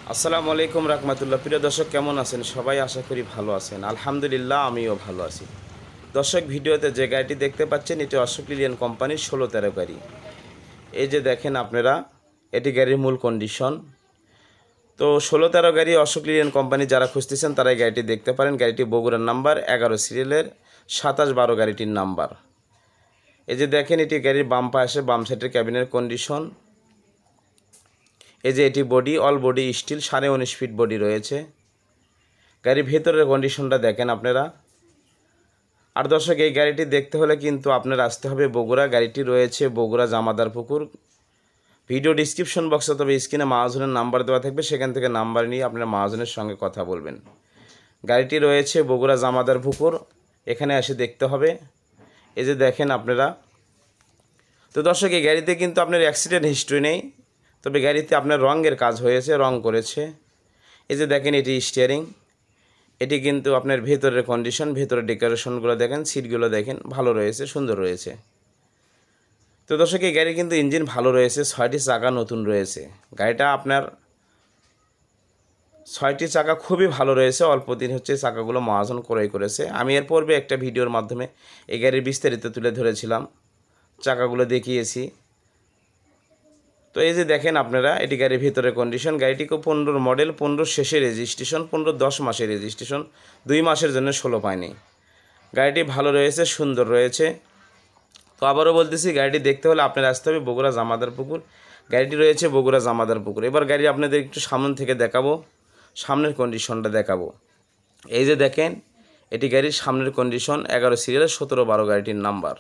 আসসালামু আলাইকুম রাহমাতুল্লাহ। প্রিয় দর্শক, কেমন আছেন সবাই? আশা করি ভালো আছেন। আলহামদুলিল্লাহ, আমিও ভালো আছি। দর্শক, ভিডিওতে যে গাড়িটি দেখতে পাচ্ছেন এটি অশোক লিলিয়ান কোম্পানির 16-13 গাড়ি। এই যে দেখেন আপনারা, এটি গাড়ির মূল কন্ডিশন। তো 16-13 গাড়ি অশোক লিলিয়ান কোম্পানি যারা খুঁজতেছেন তারা এই গাড়িটি দেখতে পারেন। গাড়িটি বগুড়ার নাম্বার 11 সিরিয়ালের 27-12 গাড়িটির নাম্বার। এই যে দেখেন, এটি গাড়ির বাম পাশে বাম সাইডের ক্যাবিনের কন্ডিশন। এই যে এটি body, all body steel, 19.5 feet body রয়েছে। গাড়ির ভেতরের কন্ডিশনটা দেখেন আপনারা। আর দর্শক, এই গাড়িটি দেখতে হলে কিন্তু আপনার আসতে হবে বগুড়া। গাড়িটি রয়েছে বগুড়া জামাদারপুকুর। ভিডিও ডিসক্রিপশন বক্সে তবে স্ক্রিনে মাহাজনের নাম্বার দেওয়া থাকবে, সেখান থেকে নাম্বার নিয়ে আপনার মাহাজনের সঙ্গে কথা বলবেন। গাড়িটি রয়েছে বগুড়া জামাদারপুকুর, এখানে এসে দেখতে হবে। এই যে দেখেন আপনারা। তো দর্শক, এই গাড়িতে কিন্তু আপনার অ্যাক্সিডেন্ট হিস্ট্রি নেই, তবে গাড়িতে আপনার রঙের কাজ হয়েছে, রং করেছে। এই যে দেখেন, এটি স্টিয়ারিং। এটি কিন্তু আপনার ভেতরের কন্ডিশন, ভেতরের ডেকোরেশনগুলো দেখেন, সিটগুলো দেখেন, ভালো রয়েছে, সুন্দর রয়েছে। তো দর্শক, এই গাড়ি কিন্তু ইঞ্জিন ভালো রয়েছে, 6টি চাকা নতুন রয়েছে। গাড়িটা আপনার 6টি চাকা খুবই ভালো রয়েছে। অল্প দিন হচ্ছে চাকাগুলো মহাজন ক্রয় করেছে। আমি এর পূর্বে একটা ভিডিওর মাধ্যমে এই গাড়ির বিস্তারিত তুলে ধরেছিলাম, চাকাগুলো দেখিয়েছি। তো এই যে দেখেন আপনারা, এটি গাড়ির ভিতরের কন্ডিশন। গাড়িটি 15 মডেল, 15 শেষে রেজিস্ট্রেশন, 15-10 মাসের রেজিস্ট্রেশন, 2 মাসের জন্য 16 পায়নি। গাড়িটি ভালো রয়েছে, সুন্দর রয়েছে। তো আবারও বলতেছি, গাড়িটি দেখতে হলে আপনার আসতে হবে বগুড়া জামাদারপুকুর। গাড়িটি রয়েছে বগুড়া জামাদারপুকুর। এবার গাড়ি আপনাদের একটু সামনে থেকে দেখাবো, সামনের কন্ডিশনটা দেখাবো। এই যে দেখেন, এটি গাড়ির সামনের কন্ডিশন, 11 সিরিয়ালের 17-12 গাড়িটির নাম্বার।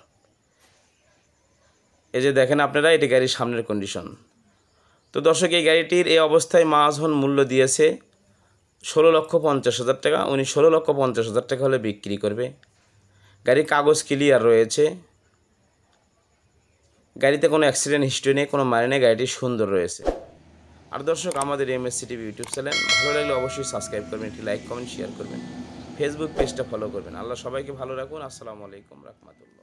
এই যে দেখেন আপনারা, এটি গাড়ির সামনের কন্ডিশন। তো দর্শক, এই গাড়িটির এই অবস্থায় মাহাজন মূল্য দিয়েছে 16,50,000 টাকা। উনি 16,50,000 টাকা হলে বিক্রি করবে। গাড়ির কাগজ ক্লিয়ার রয়েছে। গাড়িতে কোনো অ্যাক্সিডেন্ট হিস্ট্রি নেই, কোনো মারি নেই, গাড়িটি সুন্দর রয়েছে। আর দর্শক, আমাদের এমএসসি টিভি ইউটিউব চ্যানেল ভালো লাগলে অবশ্যই সাবস্ক্রাইব করবেন, একটি লাইক কমেন্ট শেয়ার করবেন, ফেসবুক পেজটা ফলো করবেন। আল্লাহ সবাইকে ভালো রাখুন। আসসালামু আলাইকুম রাহমাতুল্লাহ।